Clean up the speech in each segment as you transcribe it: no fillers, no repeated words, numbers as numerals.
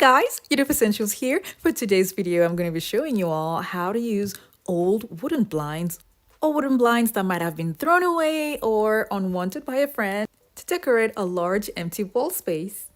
guys, Unique Essentials here. For today's video, I'm going to be showing you all how to use old wooden blinds or wooden blinds that might have been thrown away or unwanted by a friend to decorate a large empty wall space.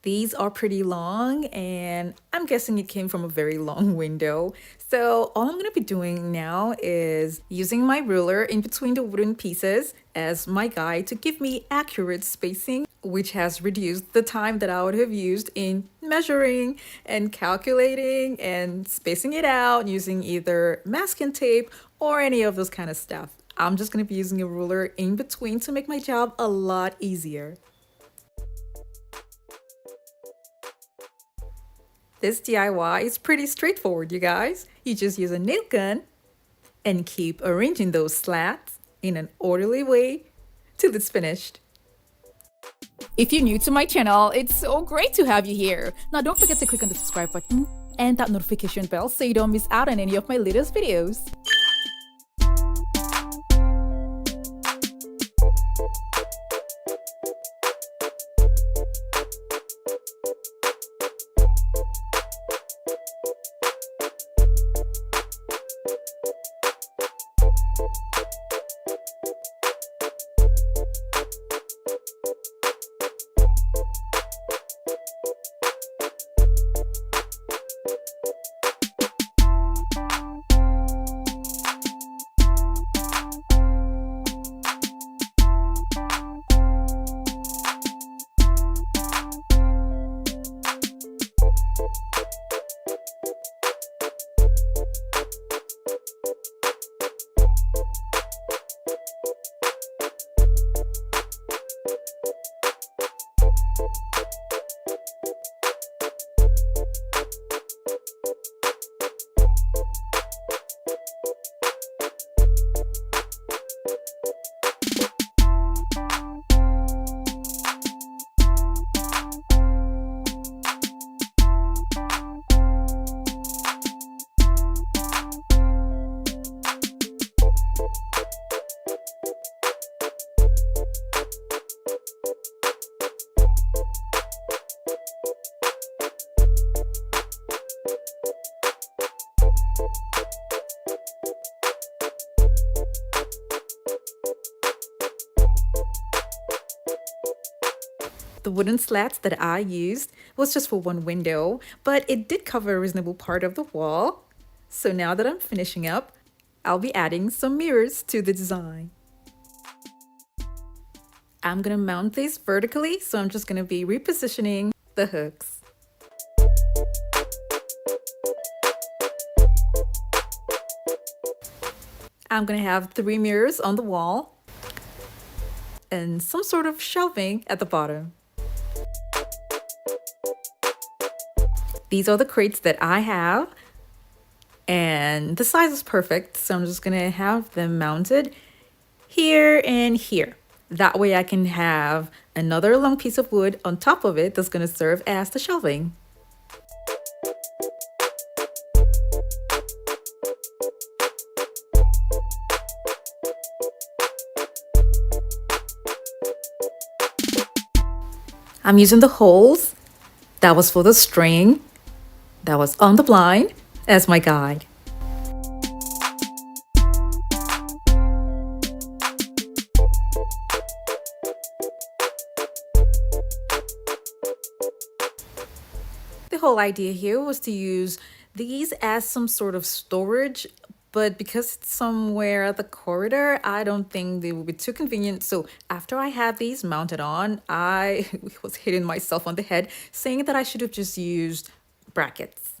These are pretty long and I'm guessing it came from a very long window. So all I'm going to be doing now is using my ruler in between the wooden pieces as my guide to give me accurate spacing, which has reduced the time that I would have used in measuring and calculating and spacing it out using either masking tape or any of those kind of stuff. I'm just going to be using a ruler in between to make my job a lot easier. This DIY is pretty straightforward, you guys. You just use a nail gun and keep arranging those slats in an orderly way till it's finished. If you're new to my channel, it's so great to have you here. Now don't forget to click on the subscribe button and that notification bell so you don't miss out on any of my latest videos. The wooden slats that I used was just for one window, but it did cover a reasonable part of the wall. So now that I'm finishing up, I'll be adding some mirrors to the design. I'm gonna mount these vertically, so I'm just gonna be repositioning the hooks. I'm gonna have 3 mirrors on the wall and some sort of shelving at the bottom. These are the crates that I have and the size is perfect, so I'm just gonna have them mounted here and here. That way I can have another long piece of wood on top of it that's gonna serve as the shelving. I'm using the holes that was for the string that was on the blind as my guide. The whole idea here was to use these as some sort of storage, but because it's somewhere at the corridor, I don't think they will be too convenient. So after I had these mounted on, I was hitting myself on the head saying that I should have just used brackets.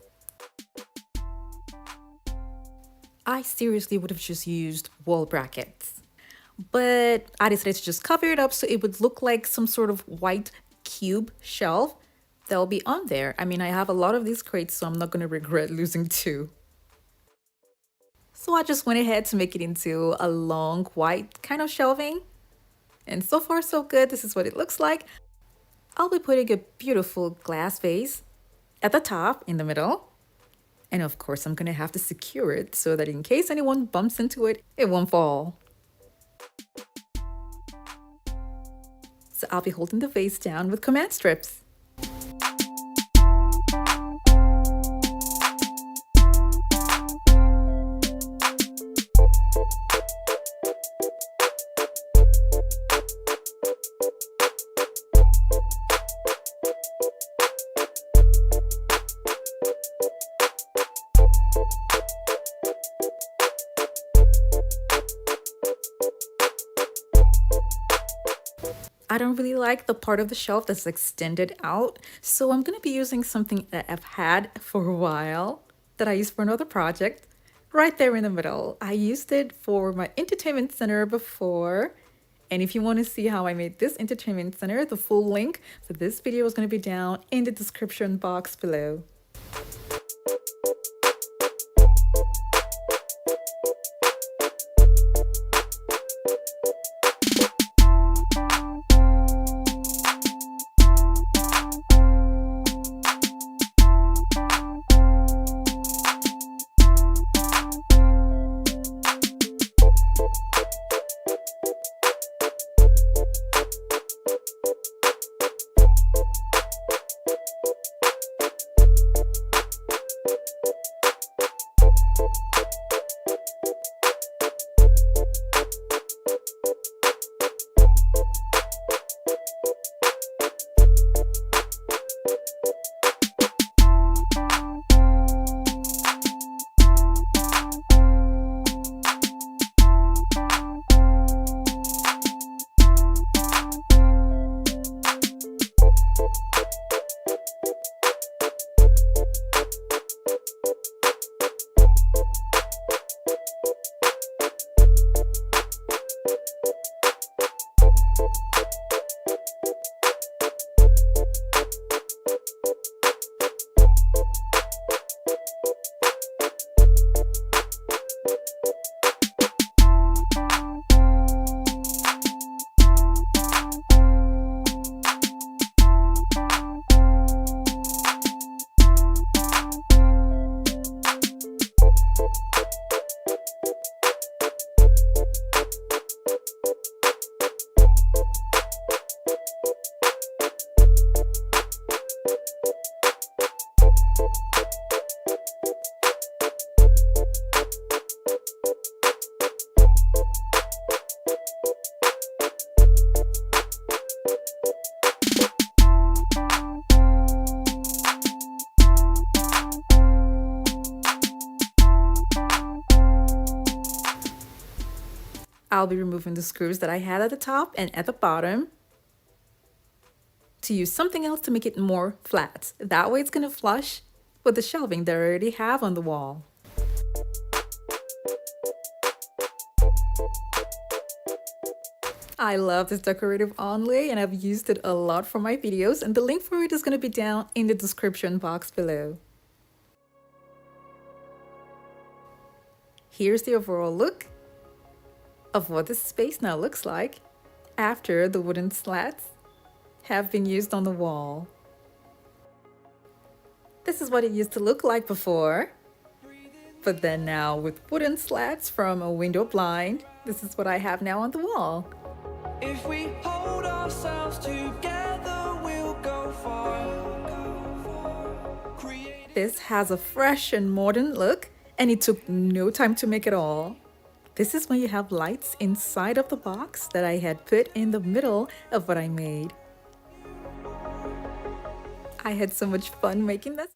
I seriously would have just used wall brackets, but I decided to just cover it up so it would look like some sort of white cube shelf that'll be on there. I mean, I have a lot of these crates, so I'm not going to regret losing 2. So I just went ahead to make it into a long white kind of shelving. And so far so good. This is what it looks like. I'll be putting a beautiful glass vase at the top in the middle. And of course, I'm going to have to secure it so that in case anyone bumps into it, it won't fall. So I'll be holding the vase down with command strips. I don't really like the part of the shelf that's extended out, so I'm gonna be using something that I've had for a while that I used for another project right there in the middle. I used it for my entertainment center before. And if you want to see how I made this entertainment center, the full link for this video is going to be down in the description box below. I'll be removing the screws that I had at the top and at the bottom to use something else to make it more flat. That way it's going to flush with the shelving that I already have on the wall. I love this decorative onlay and I've used it a lot for my videos, and the link for it is going to be down in the description box below. Here's the overall look of what this space now looks like after the wooden slats have been used on the wall. This is what it used to look like before, but then now with wooden slats from a window blind, this is what I have now on the wall. If we hold ourselves together, we'll go far. This has a fresh and modern look, and it took no time to make it all. This is when you have lights inside of the box that I had put in the middle of what I made. I had so much fun making this.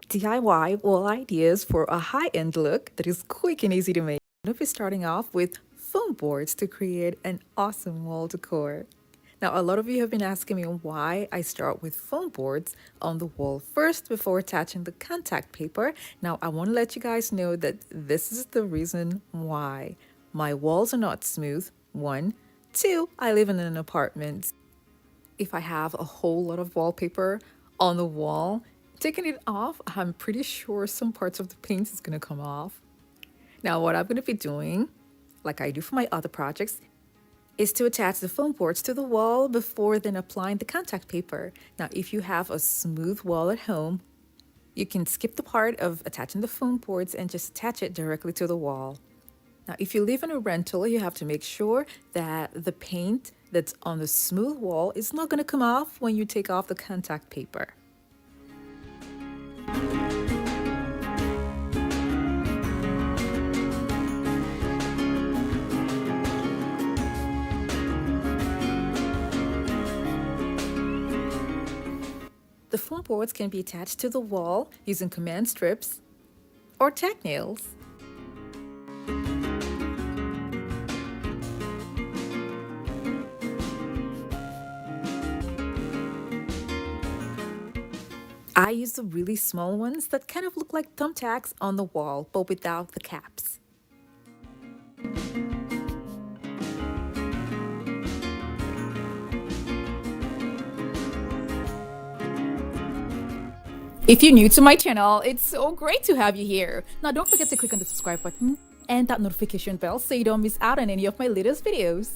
DIY wall ideas for a high-end look that is quick and easy to make. I'm going to be starting off with foam boards to create an awesome wall decor. Now, a lot of you have been asking me why I start with foam boards on the wall first before attaching the contact paper. Now, I want to let you guys know that this is the reason why. My walls are not smooth, 1. 2, I live in an apartment. If I have a whole lot of wallpaper on the wall, taking it off, I'm pretty sure some parts of the paint is going to come off. Now, what I'm going to be doing, like I do for my other projects, is to attach the foam boards to the wall before then applying the contact paper. Now, if you have a smooth wall at home, you can skip the part of attaching the foam boards and just attach it directly to the wall. Now, if you live in a rental, you have to make sure that the paint that's on the smooth wall is not going to come off when you take off the contact paper. The foam boards can be attached to the wall using command strips or tack nails. I use the really small ones that kind of look like thumbtacks on the wall, but without the caps. If you're new to my channel, it's so great to have you here. Now don't forget to click on the subscribe button and that notification bell so you don't miss out on any of my latest videos.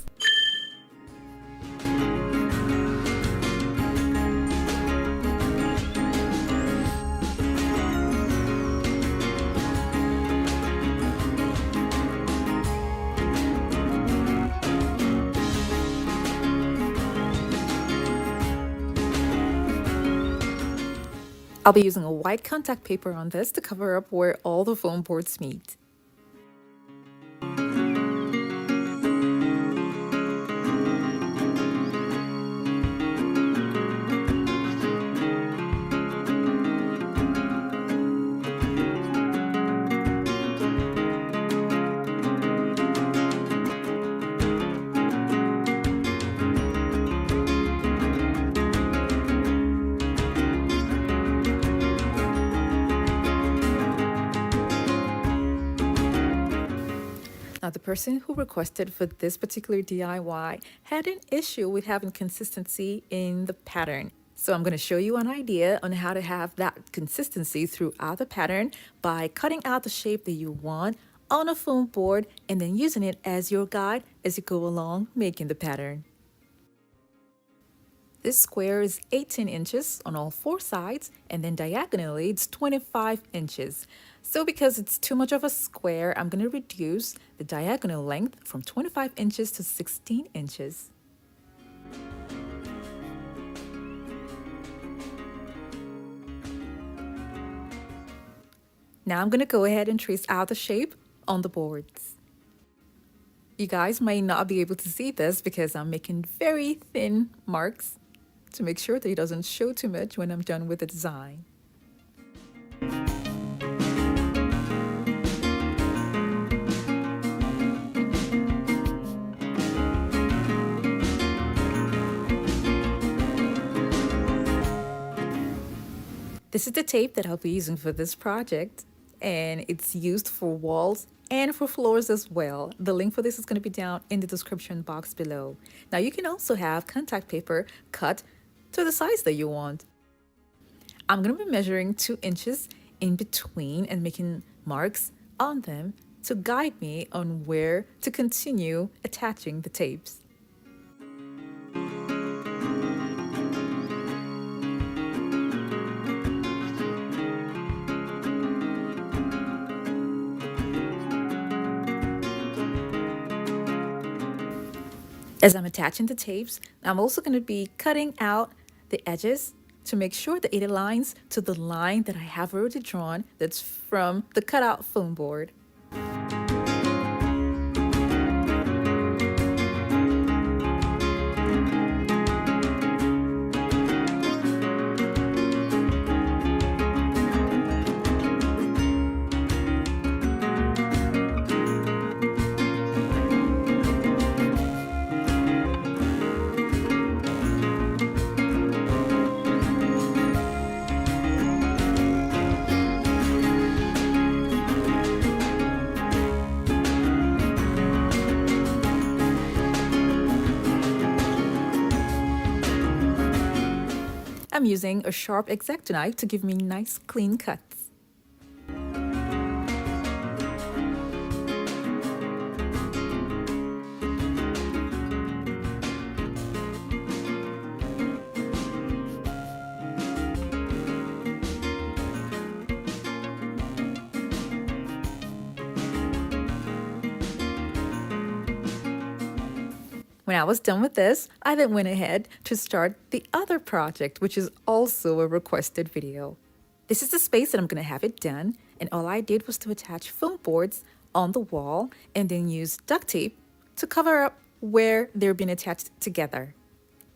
I'll be using a white contact paper on this to cover up where all the foam boards meet. Now, the person who requested for this particular DIY had an issue with having consistency in the pattern. So I'm going to show you an idea on how to have that consistency throughout the pattern by cutting out the shape that you want on a foam board and then using it as your guide as you go along making the pattern. This square is 18 inches on all four sides, and then diagonally it's 25 inches. So because it's too much of a square, I'm going to reduce the diagonal length from 25 inches to 16 inches. Now I'm going to go ahead and trace out the shape on the boards. You guys may not be able to see this because I'm making very thin marks to make sure that it doesn't show too much when I'm done with the design. This is the tape that I'll be using for this project, and it's used for walls and for floors as well. The link for this is going to be down in the description box below. Now you can also have contact paper cut to the size that you want. I'm going to be measuring 2 inches in between and making marks on them to guide me on where to continue attaching the tapes. As I'm attaching the tapes, I'm also going to be cutting out the edges to make sure that it aligns to the line that I have already drawn that's from the cutout foam board. I'm using a sharp X-Acto knife to give me nice clean cuts. When I was done with this, I then went ahead to start the other project, which is also a requested video. This is the space that I'm going to have it done, and all I did was to attach foam boards on the wall and then use duct tape to cover up where they're being attached together.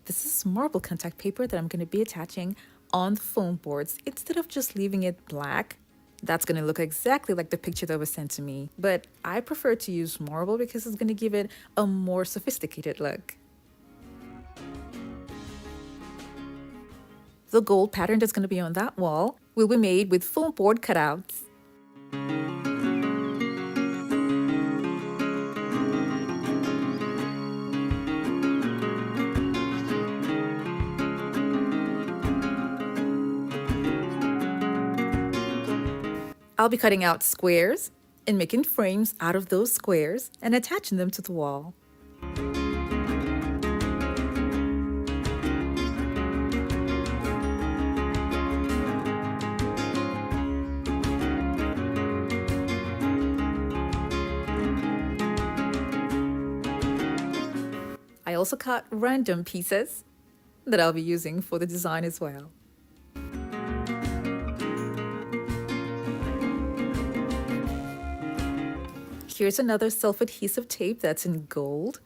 This is marble contact paper that I'm going to be attaching on the foam boards instead of just leaving it black. That's going to look exactly like the picture that was sent to me, but I prefer to use marble because it's going to give it a more sophisticated look. The gold pattern that's going to be on that wall will be made with foam board cutouts. I'll be cutting out squares and making frames out of those squares and attaching them to the wall. I also cut random pieces that I'll be using for the design as well. Here's another self-adhesive tape that's in gold,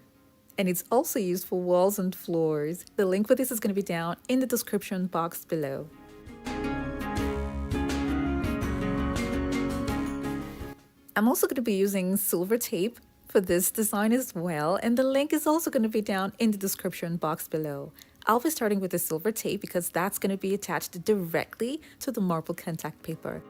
and it's also used for walls and floors. The link for this is going to be down in the description box below. I'm also going to be using silver tape for this design as well, and the link is also going to be down in the description box below. I'll be starting with the silver tape because that's going to be attached directly to the marble contact paper.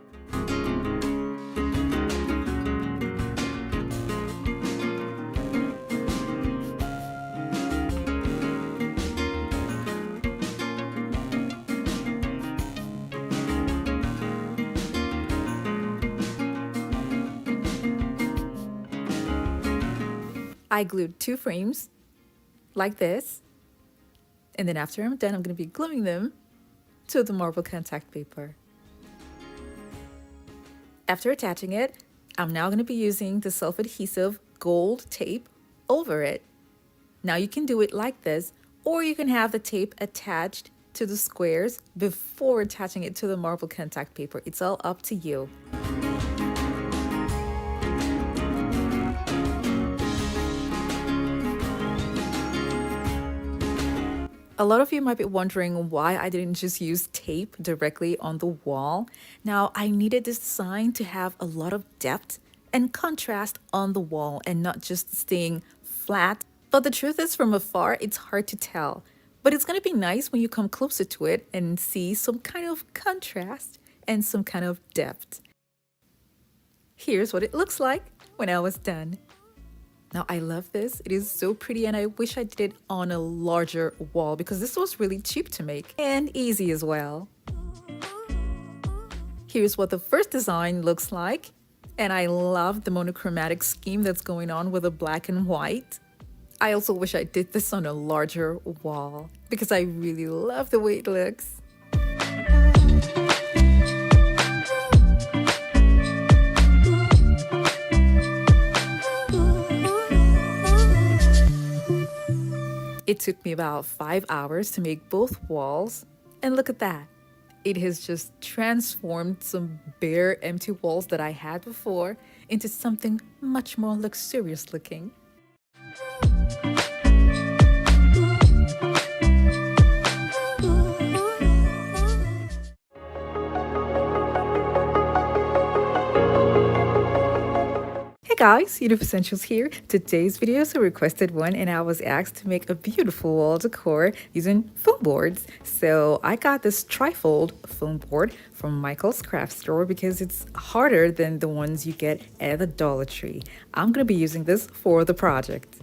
I glued 2 frames like this, and then after I'm done, I'm going to be gluing them to the marble contact paper. After attaching it, I'm now going to be using the self-adhesive gold tape over it. Now you can do it like this, or you can have the tape attached to the squares before attaching it to the marble contact paper. It's all up to you. A lot of you might be wondering why I didn't just use tape directly on the wall. Now, I needed this design to have a lot of depth and contrast on the wall and not just staying flat. But the truth is, from afar, it's hard to tell. But it's going to be nice when you come closer to it and see some kind of contrast and some kind of depth. Here's what it looks like when I was done. Now, I love this. It is so pretty, and I wish I did it on a larger wall because this was really cheap to make and easy as well. Here's what the first design looks like, and I love the monochromatic scheme that's going on with the black and white. I also wish I did this on a larger wall because I really love the way it looks. It took me about 5 hours to make both walls, and look at that. It has just transformed some bare empty walls that I had before into something much more luxurious looking. Guys, Unique Essentials here. Today's video is a requested one, and I was asked to make a beautiful wall decor using foam boards. So I got this trifold foam board from Michael's Craft Store because it's harder than the ones you get at the Dollar Tree. I'm going to be using this for the project.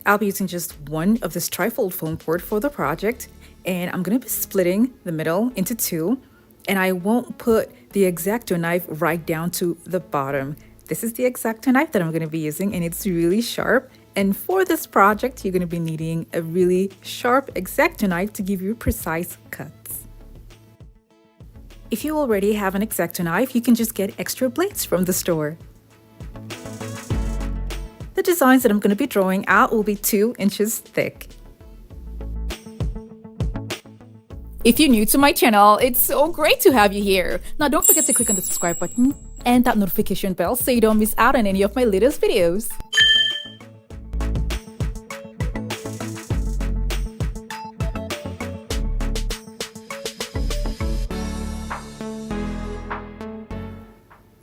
I'll be using just one of this trifold foam board for the project, and I'm going to be splitting the middle into 2, and I won't put the X-Acto knife right down to the bottom. This is the X-Acto knife that I'm going to be using, and it's really sharp, and for this project you're going to be needing a really sharp X-Acto knife to give you precise cuts. If you already have an X-Acto knife, you can just get extra blades from the store. The designs that I'm going to be drawing out will be 2 inches thick. If you're new to my channel, it's so great to have you here. Now don't forget to click on the subscribe button and that notification bell so you don't miss out on any of my latest videos.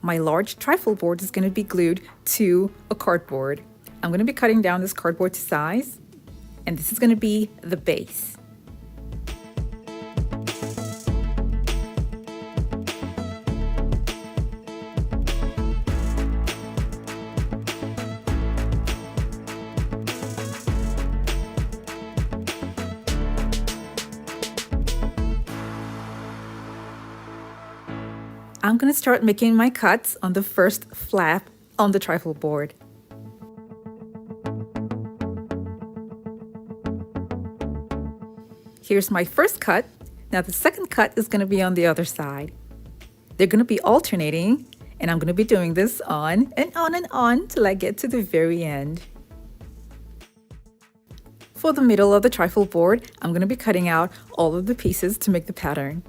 My large trifle board is going to be glued to a cardboard. I'm going to be cutting down this cardboard to size, and this is going to be the base. I'm going to start making my cuts on the first flap on the trifle board. Here's my first cut. Now the second cut is going to be on the other side. They're going to be alternating, and I'm going to be doing this on and on and on till I get to the very end. For the middle of the trifle board, I'm going to be cutting out all of the pieces to make the pattern.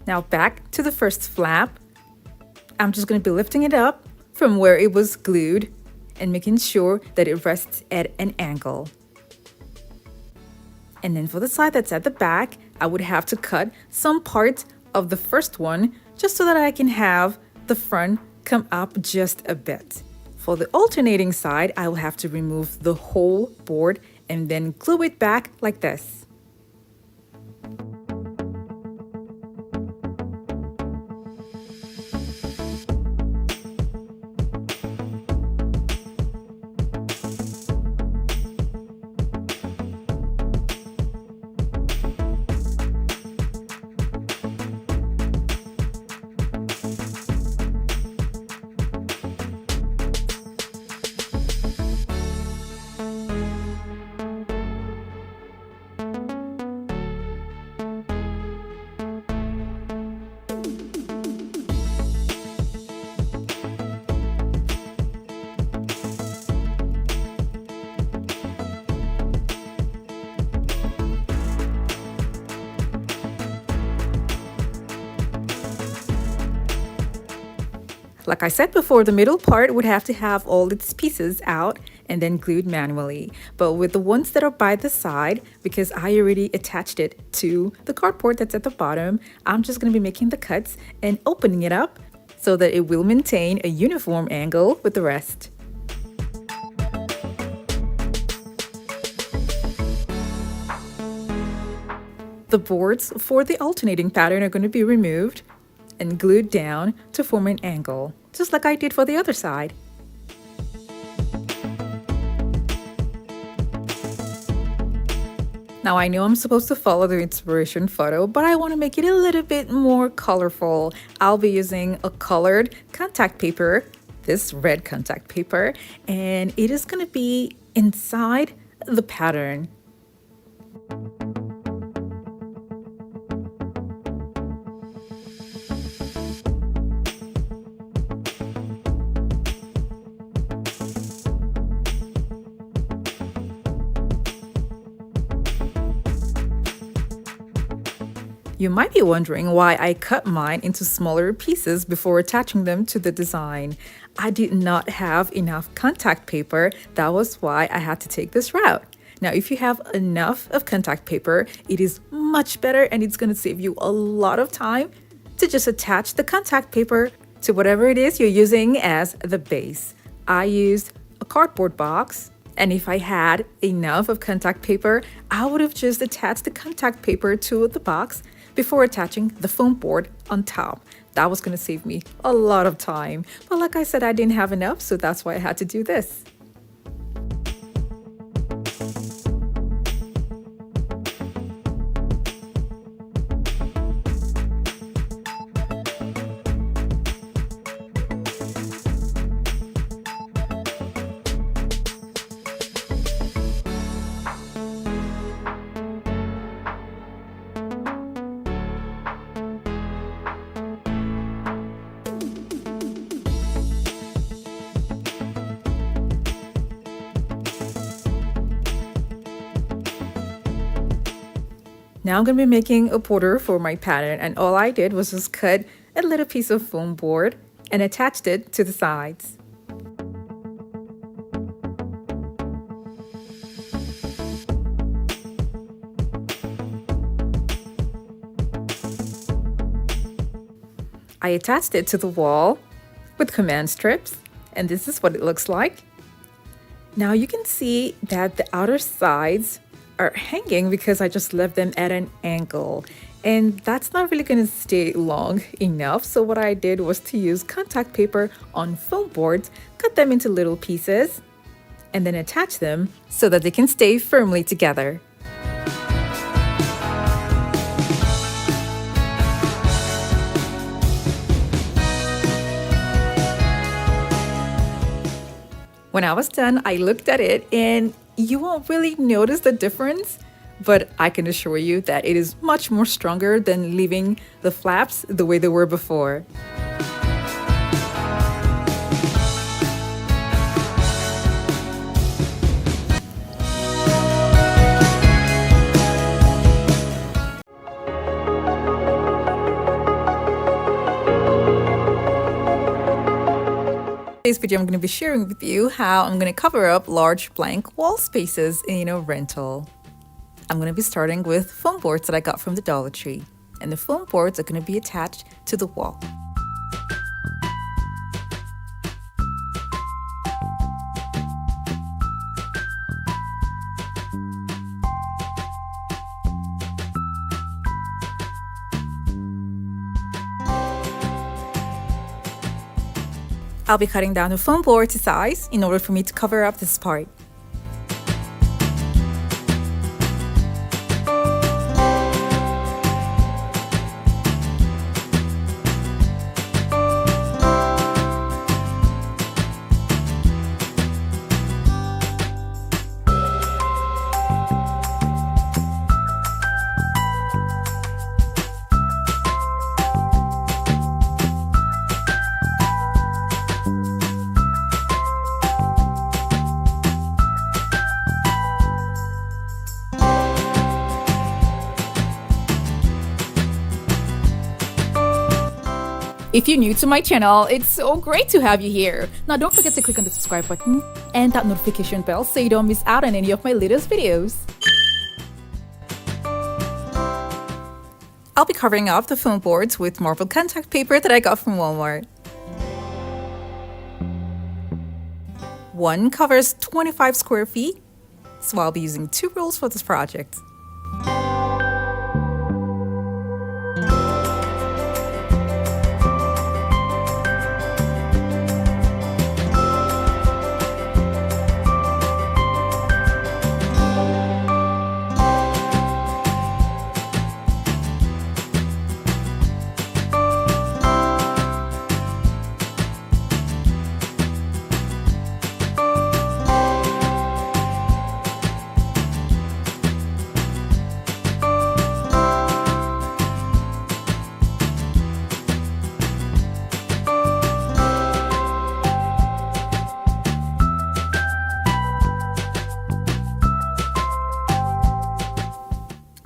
Now back to the first flap. I'm just going to be lifting it up from where it was glued and making sure that it rests at an angle. And then for the side that's at the back, I would have to cut some part of the first one just so that I can have the front come up just a bit. For the alternating side, I will have to remove the whole board and then glue it back like this. Like I said before, the middle part would have to have all its pieces out and then glued manually. But with the ones that are by the side, because I already attached it to the cardboard that's at the bottom, I'm just going to be making the cuts and opening it up so that it will maintain a uniform angle with the rest. The boards for the alternating pattern are going to be removed and glued down to form an angle, just like I did for the other side. Now I know I'm supposed to follow the inspiration photo, but I want to make it a little bit more colorful. I'll be using a colored contact paper, this red contact paper, and it is going to be inside the pattern. You might be wondering why I cut mine into smaller pieces before attaching them to the design. I did not have enough contact paper. That was why I had to take this route. Now, if you have enough of contact paper, it is much better and it's going to save you a lot of time to just attach the contact paper to whatever it is you're using as the base. I used a cardboard box, and if I had enough of contact paper, I would have just attached the contact paper to the box before attaching the foam board on top. That was going to save me a lot of time. But like I said, I didn't have enough, so that's why I had to do this. Now I'm going to be making a border for my pattern, and all I did was just cut a little piece of foam board and attached it to the sides. I attached it to the wall with command strips, and this is what it looks like. Now you can see that the outer sides are hanging because I just left them at an angle, and that's not really going to stay long enough. So what I did was to use contact paper on foam boards, cut them into little pieces, and then attach them so that they can stay firmly together. When I was done, I looked at it, and you won't really notice the difference, but I can assure you that it is much more stronger than leaving the flaps the way they were before. Today's video, I'm going to be sharing with you how I'm going to cover up large blank wall spaces in a rental. I'm going to be starting with foam boards that I got from the Dollar Tree, and the foam boards are going to be attached to the wall. I'll be cutting down the foam board to size in order for me to cover up this part. If you're new to my channel, it's so great to have you here. Now don't forget to click on the subscribe button and that notification bell so you don't miss out on any of my latest videos. I'll be covering up the foam boards with marble contact paper that I got from Walmart. One covers 25 square feet, so I'll be using 2 rolls for this project.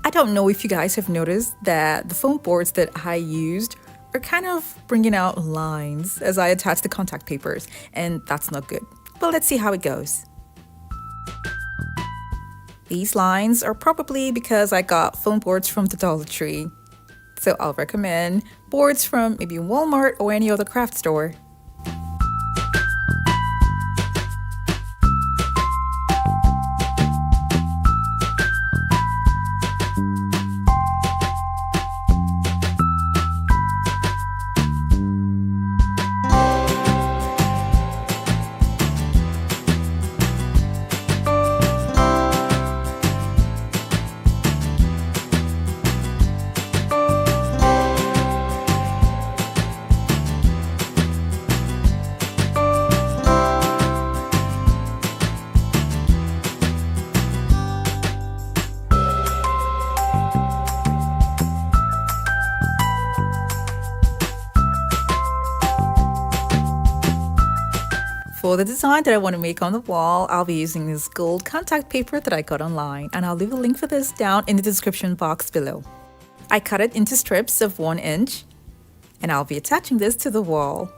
I don't know if you guys have noticed that the foam boards that I used are kind of bringing out lines as I attach the contact papers, and that's not good. But let's see how it goes. These lines are probably because I got foam boards from the Dollar Tree. So I'll recommend boards from maybe Walmart or any other craft store. For the design that I want to make on the wall, I'll be using this gold contact paper that I got online, and I'll leave a link for this down in the description box below. I cut it into strips of 1 inch, and I'll be attaching this to the wall.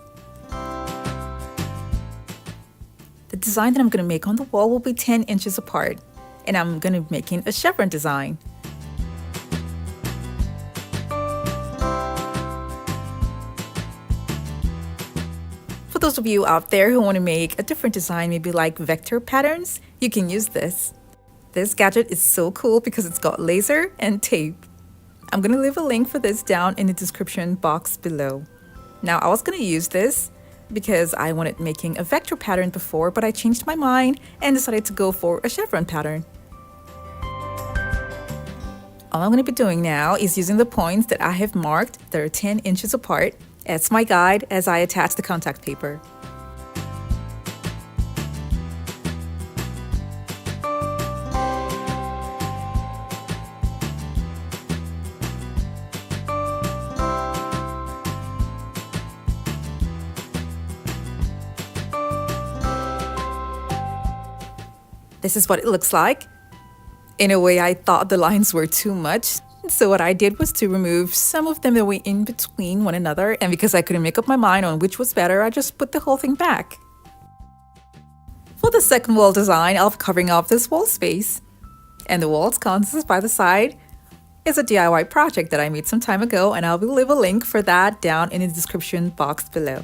The design that I'm going to make on the wall will be 10 inches apart, and I'm going to be making a chevron design. For those of you out there who want to make a different design, maybe like vector patterns, you can use this. This gadget is so cool because it's got laser and tape. I'm going to leave a link for this down in the description box below. Now, I was going to use this because I wanted making a vector pattern before, but I changed my mind and decided to go for a chevron pattern. All I'm going to be doing now is using the points that I have marked that are 10 inches apart as my guide as I attach the contact paper. This is what it looks like. In a way, I thought the lines were too much. So what I did was to remove some of them that were in between one another, and because I couldn't make up my mind on which was better, I just put the whole thing back. For the second wall design, I'll be covering up this wall space. And the wall sconces by the side is a DIY project that I made some time ago, and I'll leave a link for that down in the description box below.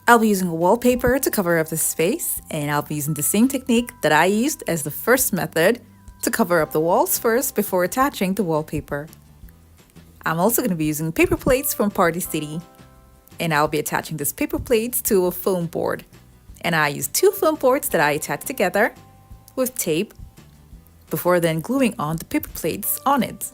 I'll be using a wallpaper to cover up the space, and I'll be using the same technique that I used as the first method to cover up the walls first before attaching the wallpaper. I'm also going to be using paper plates from Party City, and I'll be attaching these paper plates to a foam board. And I use 2 foam boards that I attach together with tape before then gluing on the paper plates on it.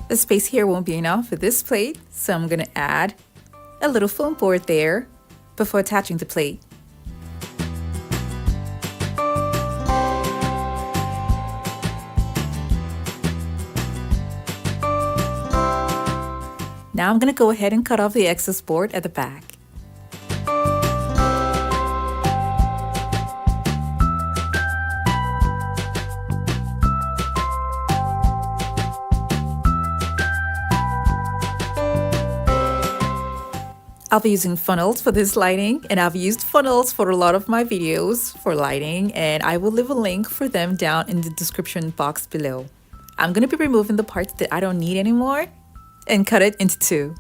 The space here won't be enough for this plate, so I'm going to add a little foam board there before attaching the plate. Now I'm going to go ahead and cut off the excess board at the back. I'll be using funnels for this lighting, and I've used funnels for a lot of my videos for lighting, and I will leave a link for them down in the description box below. I'm going to be removing the parts that I don't need anymore and cut it into 2.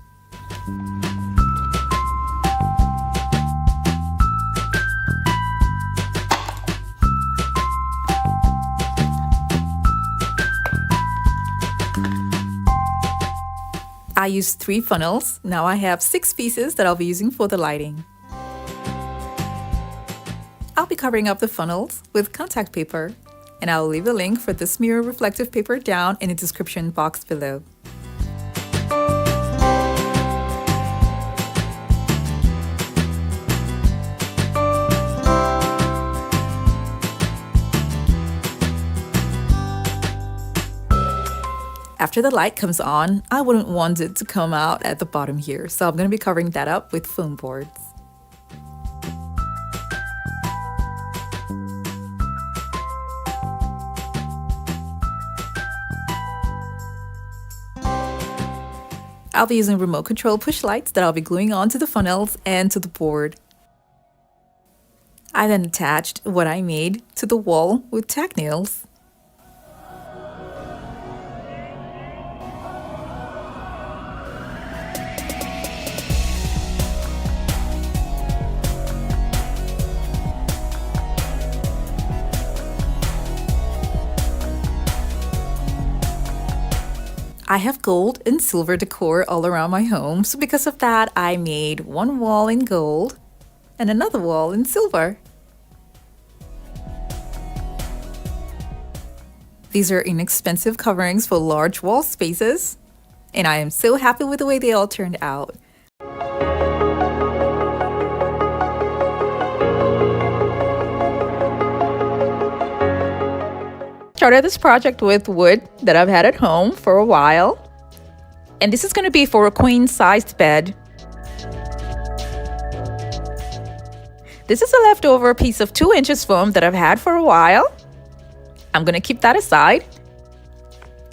I used 3 funnels. Now I have 6 pieces that I'll be using for the lighting. I'll be covering up the funnels with contact paper, and I'll leave a link for this mirror reflective paper down in the description box below. After the light comes on, I wouldn't want it to come out at the bottom here, so I'm going to be covering that up with foam boards. I'll be using remote control push lights that I'll be gluing onto the funnels and to the board. I then attached what I made to the wall with tack nails. I have gold and silver decor all around my home, so because of that, I made one wall in gold and another wall in silver. These are inexpensive coverings for large wall spaces, and I am so happy with the way they all turned out. Started this project with wood that I've had at home for a while, and this is going to be for a queen-sized bed. This is a leftover piece of 2 inches foam that I've had for a while. I'm going to keep that aside.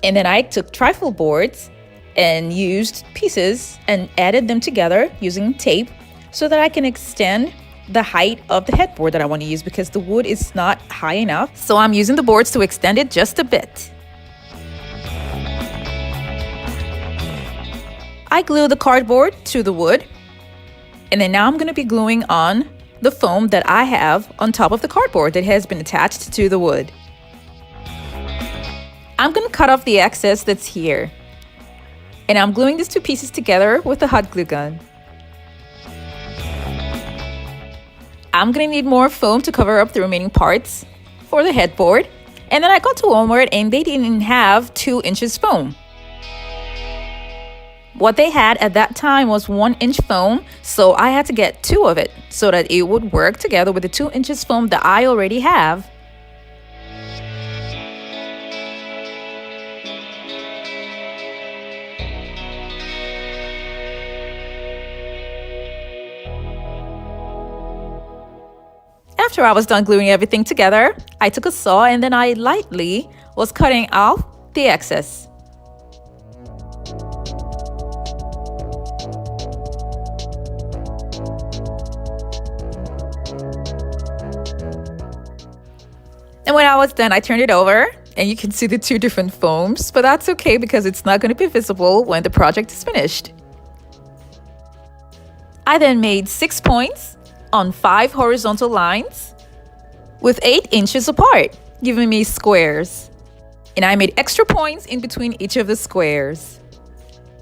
And then I took trifle boards and used pieces and added them together using tape so that I can extend the height of the headboard that I want to use because the wood is not high enough. So I'm using the boards to extend it just a bit. I glue the cardboard to the wood, and then now I'm going to be gluing on the foam that I have on top of the cardboard that has been attached to the wood. I'm going to cut off the excess that's here, and I'm gluing these 2 pieces together with a hot glue gun. I'm going to need more foam to cover up the remaining parts for the headboard. And then I got to Walmart and they didn't have 2 inches foam. What they had at that time was 1 inch foam, so I had to get 2 of it so that it would work together with the 2 inches foam that I already have. After I was done gluing everything together, I took a saw and then I lightly was cutting off the excess. And when I was done, I turned it over and you can see the 2 different foams, but that's okay because it's not going to be visible when the project is finished. I then made 6 points on 5 horizontal lines with 8 inches apart, giving me squares. And I made extra points in between each of the squares.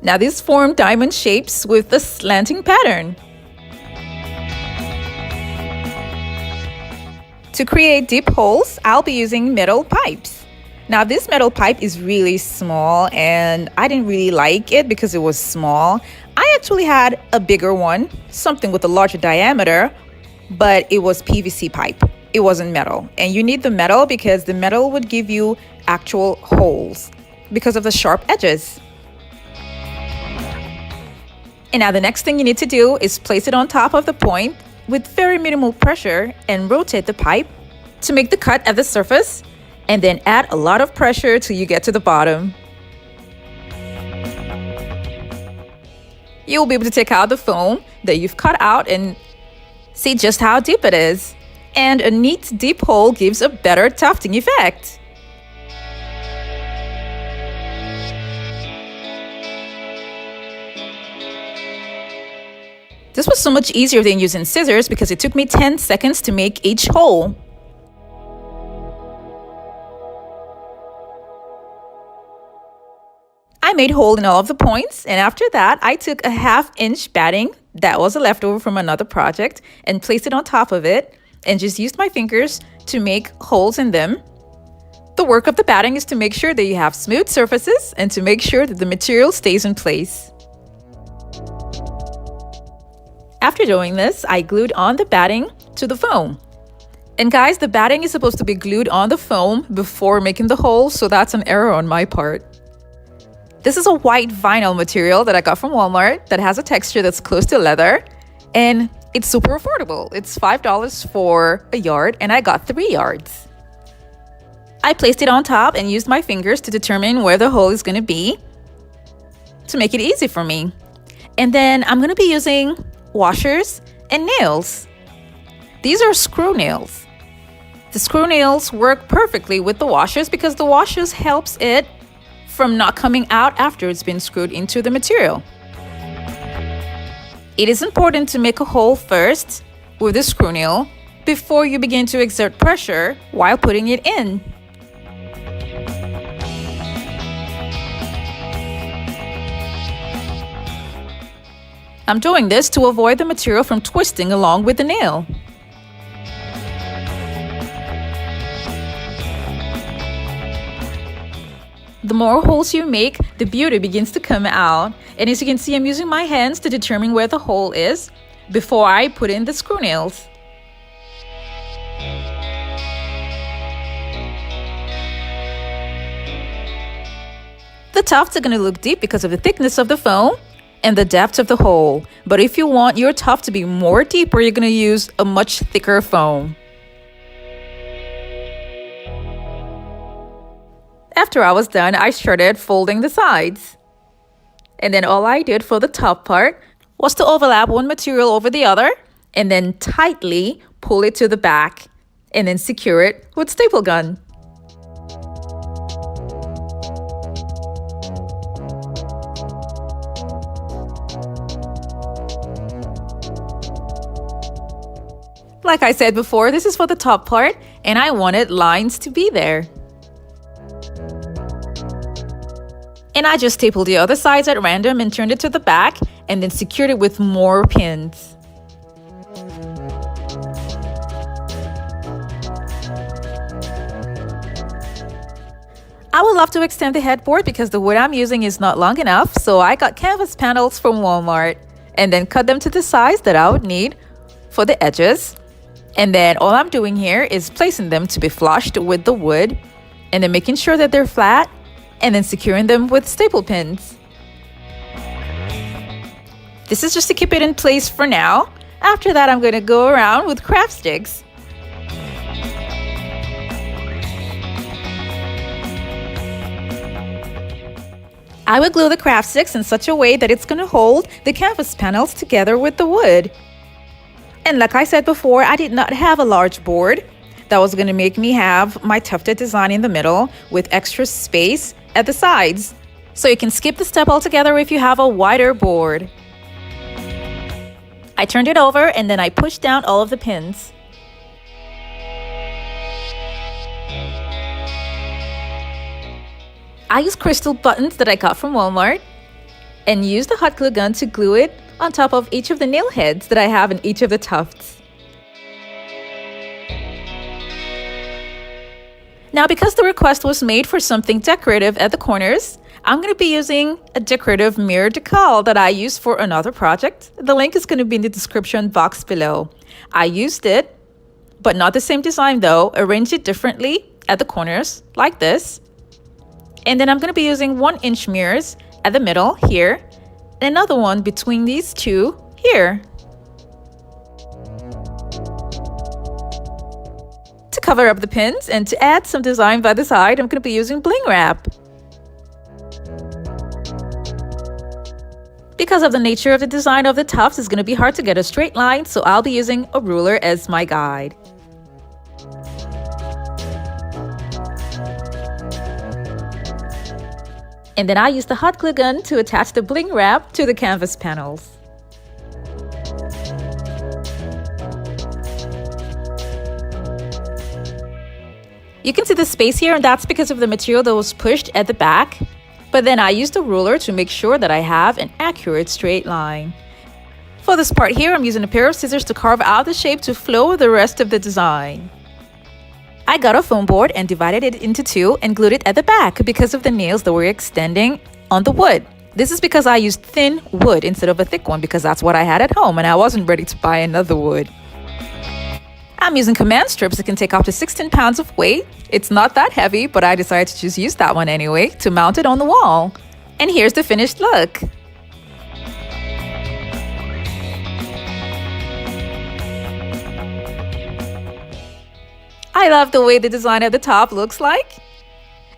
Now these form diamond shapes with a slanting pattern. To create deep holes, I'll be using metal pipes. Now this metal pipe is really small and I didn't really like it because it was small. I actually had a bigger one, something with a larger diameter, but it was PVC pipe. It wasn't metal. And you need the metal because the metal would give you actual holes because of the sharp edges. And now the next thing you need to do is place it on top of the point with very minimal pressure and rotate the pipe to make the cut at the surface, and then add a lot of pressure till you get to the bottom. You'll be able to take out the foam that you've cut out and see just how deep it is. And a neat deep hole gives a better tufting effect. This was so much easier than using scissors because it took me 10 seconds to make each hole. I made a hole in all of the points, and after that I took a 1/2 inch batting that was a leftover from another project and placed it on top of it and just used my fingers to make holes in them. The work of the batting is to make sure that you have smooth surfaces and to make sure that the material stays in place. After doing this, I glued on the batting to the foam. And guys, the batting is supposed to be glued on the foam before making the hole, so that's an error on my part. This is a white vinyl material that I got from Walmart that has a texture that's close to leather, and it's super affordable. It's $5 for a yard, and I got 3 yards. I placed it on top and used my fingers to determine where the hole is going to be. to make it easy for me. And then I'm going to be using washers and nails. These are screw nails. The screw nails work perfectly with the washers because the washers helps it from not coming out after it's been screwed into the material. It is important to make a hole first with the screw nail before you begin to exert pressure while putting it in. I'm doing this to avoid the material from twisting along with the nail. The more holes you make, the beauty begins to come out. And as you can see, I'm using my hands to determine where the hole is before I put in the screw nails. The tufts are going to look deep because of the thickness of the foam and the depth of the hole. But if you want your tuft to be more deeper, you're going to use a much thicker foam. After I was done, I started folding the sides. And then all I did for the top part was to overlap one material over the other and then tightly pull it to the back and then secure it with staple gun. Like I said before, this is for the top part and I wanted lines to be there. And I just stapled the other sides at random and turned it to the back and then secured it with more pins. I would love to extend the headboard because the wood I'm using is not long enough, so I got canvas panels from Walmart and then cut them to the size that I would need for the edges. And then all I'm doing here is placing them to be flushed with the wood and then making sure that they're flat and then securing them with staple pins. This is just to keep it in place for now. After that, I'm going to go around with craft sticks. I would glue the craft sticks in such a way that it's going to hold the canvas panels together with the wood. And like I said before, I did not have a large board. That was going to make me have my tufted design in the middle with extra space at the sides. So you can skip the step altogether if you have a wider board. I turned it over and then I pushed down all of the pins. I used crystal buttons that I got from Walmart and used the hot glue gun to glue it on top of each of the nail heads that I have in each of the tufts. Now, because the request was made for something decorative at the corners, I'm going to be using a decorative mirror decal that I used for another project. The link is going to be in the description box below. I used it, but not the same design though, arranged it differently at the corners like this. And then I'm going to be using 1-inch mirrors at the middle here, and another one between these two here. To cover up the pins and to add some design by the side, I'm going to be using bling wrap. Because of the nature of the design of the tufts, it's going to be hard to get a straight line, so I'll be using a ruler as my guide. And then I use the hot glue gun to attach the bling wrap to the canvas panels. You can see the space here, and that's because of the material that was pushed at the back. But then I used a ruler to make sure that I have an accurate straight line. For this part here, I'm using a pair of scissors to carve out the shape to flow with the rest of the design. I got a foam board and divided it into two and glued it at the back because of the nails that were extending on the wood. This is because I used thin wood instead of a thick one because that's what I had at home and I wasn't ready to buy another wood. I'm using command strips that can take up to 16 pounds of weight. It's not that heavy, but I decided to just use that one anyway to mount it on the wall. And here's the finished look. I love the way the design at the top looks like.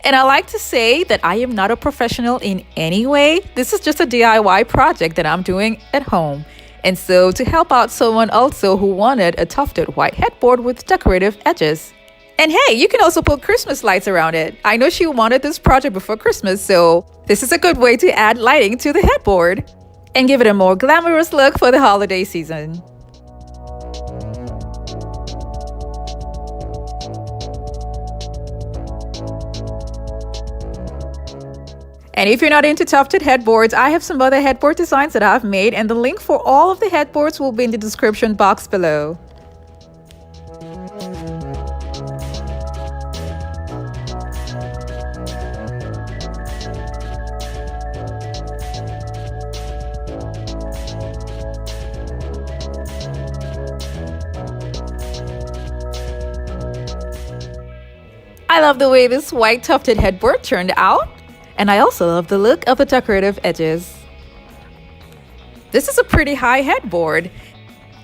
And I like to say that I am not a professional in any way. This is just a DIY project that I'm doing at home. And so to help out someone also who wanted a tufted white headboard with decorative edges. And hey, you can also put Christmas lights around it. I know she wanted this project before Christmas, so this is a good way to add lighting to the headboard and give it a more glamorous look for the holiday season. And if you're not into tufted headboards, I have some other headboard designs that I've made, and the link for all of the headboards will be in the description box below. I love the way this white tufted headboard turned out. And I also love the look of the decorative edges. This is a pretty high headboard.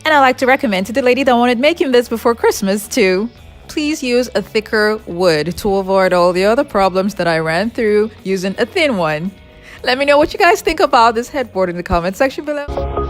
And I like to recommend to the lady that wanted making this before Christmas too. Please use a thicker wood to avoid all the other problems that I ran through using a thin one. Let me know what you guys think about this headboard in the comment section below.